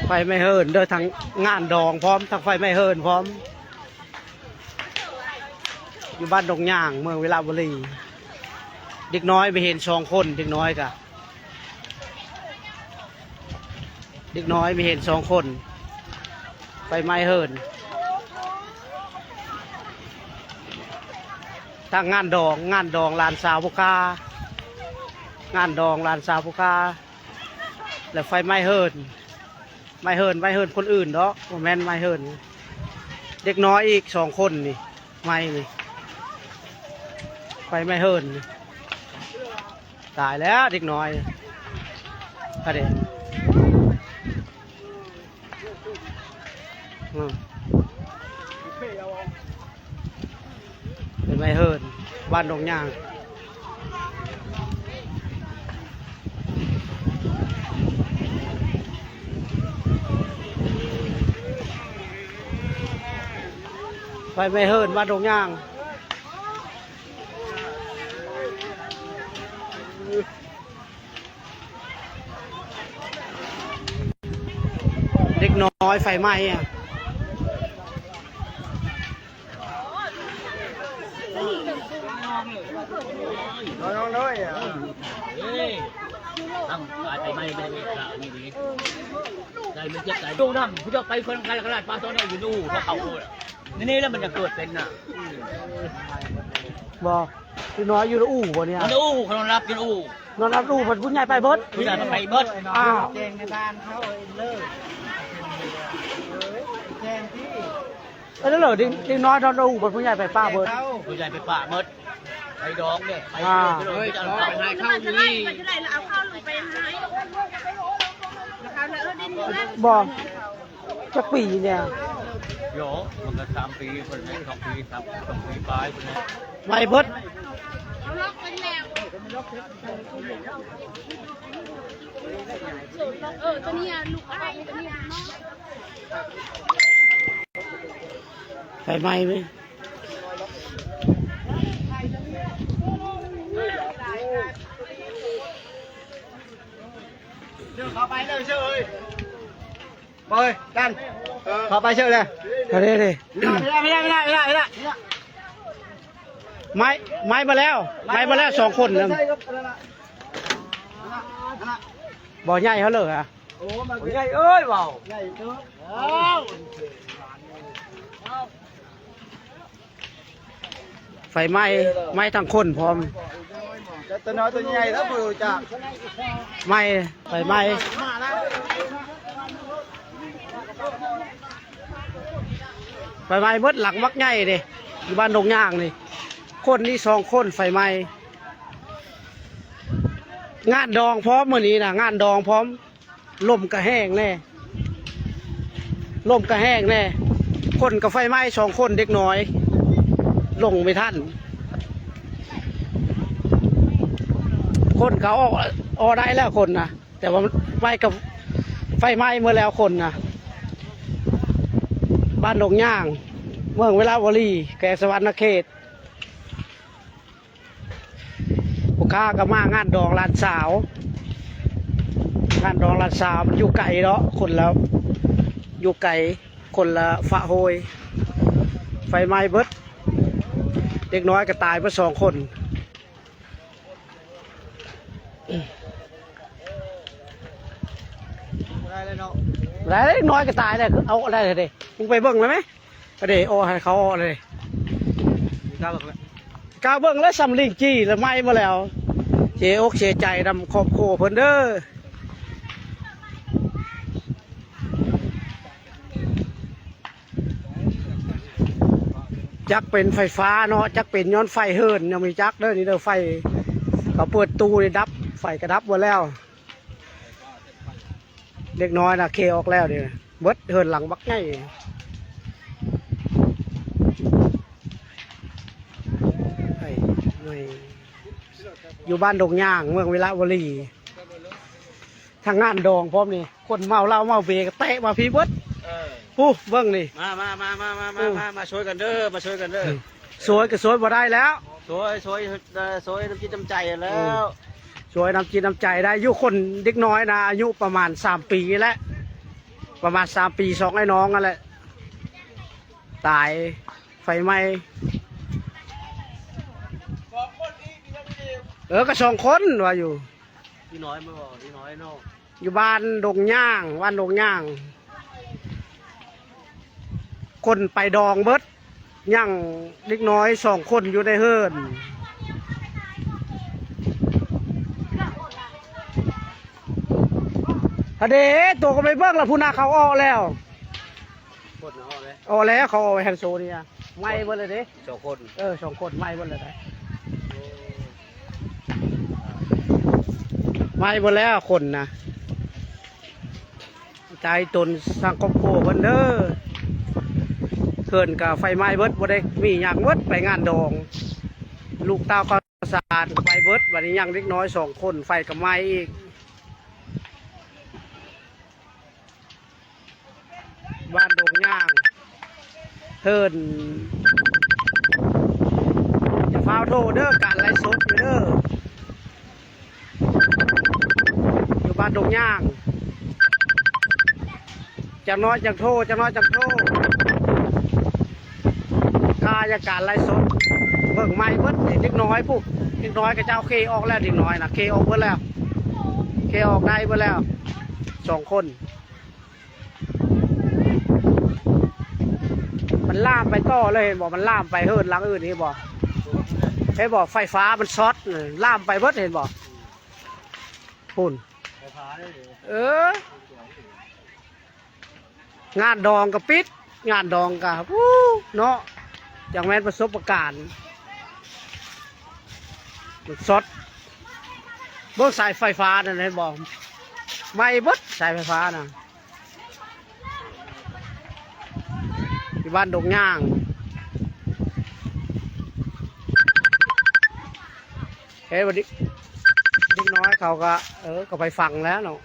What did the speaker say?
ไฟไม่เฮินเด้อทั้งงานดองพร้อมทั้งไฟไม่เฮินพร้อมอยู่บ้านดงย่างเมืองเวลาบุรีเด็กน้อยไปเห็น2 คนเด็กน้อยกะเด็กน้อยไปเห็น2 คนไฟไม่เฮินทางงานดองลานสาวพุกางานดองลานสาวพุกาแล้วไฟไม่เฮินคนอื่นเนาะโมแมนไม่เฮินเด็กน้อยอีก2 คนนี่ไม่นี่ไฟไม่เฮินตายแล้วเด็กน้อยอะไรเป็นไม่เฮินบ้านดงย่างไฟไม่เฮินบ้านดงย่างเด็กน้อยไฟไหม้อ่ะน้องน้อยอ่ะทำไปไม่ได้นี่ดีใจมันเจ็บใจดูน้ำผู้เจ้าไปคนกระดาษปลาตัวนี้อยู่นู่นเขานี่แล้วมันจะเกิดเป็นน่ะบอกพี่น้อยอยู่ในอู่บ่เนี่ยมันอู้เขานอนรับอยู่อู้นอนรับอู่ผัดผู้ใหญ่ไปเบิดผู้ใหญ่ไปเบิดอ้าวแจงในบ้านเขาเลิกแจงที่แล้วเหรอดิ้งน้อยนอนอู่ผัดผู้ใหญ่ไปป้าเบิดผู้ใหญ่ไปป่าเบิดไปดองเนี่ยไปเลยจะเอาไปเข้าอยู่นี่จะไหนเราเอาเข้าลงไปให้บอกจะปีเนี่ยโยมันก็3 ปีคนนี้2 ปี2 ปีปลายคนนี้ไวเบิดเอาล็อกเป็นแล้วตัวนี้ลูกอะไรตัวนี้ไฟไหม้ไหมเดี๋ยวขอไปเลยเชื่อเลยไปกันขอไปเชื่อเลยเอาดิไม่ได้ไม้มาแล้ว2 คนนะบ่อใหญ่เขาเลยอ่ะโอ้มาใหญ่เอ้ยเบาใหญ่เนาะไฟไหม้ทั้งคนพร้อมตัวน้อยตัวใหญ่แล้วผู้จักไม้ไฟไหม้ไฟไหม้เบิดหลังมักใหญ่ดิอยู่บ้านดงย่างนี่คนนี่2 คนไฟไหม้งานดองพร้อมมื้อนี้นะงานดองพร้อมลมกระแห้งแน่คนกับไฟไหม้2 คนเด็กน้อยลงไม่ทันคนเขาออกได้แล้วคนนะแต่ว่าไฟกับไฟไหม้เมื่อแล้วคนนะบ้านดงย่างเมืองเวลาบุรีแก่สวรรณเขตผู้ค้าก็มางานดองลานสาวมันอยู่ไกลเนาะคนแล้วอยู่ไกลคนละฝะโหยไฟไหม้เบิดเด็กน้อยก็ตายไป2 คนได้เลยเนาะได้เล็กน้อยก็ตายเลยเอาอะไรเลยมึงไปเบิ่งเลยไหมก็เดี๋ยวโอ้ให้เขาเลยกาเบิ่งแล้วสำลิงจี้แล้วไหม้มาแล้วเสียอกเสียใจดำครอบครัวเพิ่นเด้อจักเป็นไฟฟ้าเนาะจักเป็นย้อนไฟเฮิร์นยังมีจักเด้อนี่เด้อไฟเขาเปิดตู้นี่ดับไฟกระดับหมดแล้วเด็กน้อยนะเคออกแล้วเดี๋ยวเบิดเฮิร์นหลังบักไงอยู่บ้านดงย่างเมืองเวลาบุรีทางงานดองพร้อมนี่คนเมาเหล้าเมาเบกเตะมาพีเบิดผู้เบิ้งนี่มาช่วยกันเด้อสวยก็สวยบ่ได้แล้วสวยน้ำจิตน้ำใจแล้ว สวยน้ำจิตน้ำใจได้อายุคนเด็กน้อยนะอายุประมาณ3 ปีแล้ว ประมาณ3 ปี2ไอ้น้องนั่นแหละตายไฟไหม้ก็2 คนว่าอยู่ พี่น้อยไม่บอกพี่น้อยนอก อยู่บ้านดงย่างบ้านดงย่างคนไปดองเบิดย่างเล็กน้อย2 คนอยู่ในเฮิรนฮะเด้ตัวก็ไม่เบิ่งแล้วผู้นาเขาออกแล้ว คนนะเอาเลย ออกแล้วเขาเอาไปแฮนโซนี่อะไหม้เบิดเลยเด้ 2 คน 2 คนไหม้เบิดเลยได้ไหม้เบิดแล้วคนนะใจตนสร้างครอบครัวเพิ่นเด้อเกินกับไฟไหม้เบิดบ่ได้มีหยังเบิดไปงานดอง ลูกเต้าก็สาดไฟเบิดวันนี้ยังเล็กน้อย2 คนไฟก็ไหม้อีกบ้านดงย่างเฮิรนจะฟ้าวโทรเด้อการไลฟ์สดอยู่เด้ออยู่บ้านดงย่างจะน้อยจังโทรจะน้อยจังโทรกายการไล่สดเบิ่งไม้เบิดเด็กน้อยปุ๊บเด็กน้อยก็เจ้าเคออกแล้วเด็กน้อยนะเคออกเบิดแล้วเคออกได้เบิดแล้ว2 คนมันล่ามไปต่อเลยเห็นบอกมันล่ามไปเฮิรนหลังอื่นนี่บอกเห็นบอกไฟฟ้ามันช็อตล่ามไปเบิดเห็นบอกพุ่น ไฟฟ้าได้เลย งานดองกับปิดงานดองกับเนาะอย่างแม่นประสบการณ์สดเบิ่งสายไฟฟ้านั่นเห็นบอกไม่เบิดสายไฟฟ้านะที่บ้านดงย่างเฮ้ยวันนี้เด็กน้อยเขาก็ก็ไปฟังแล้วเนาะ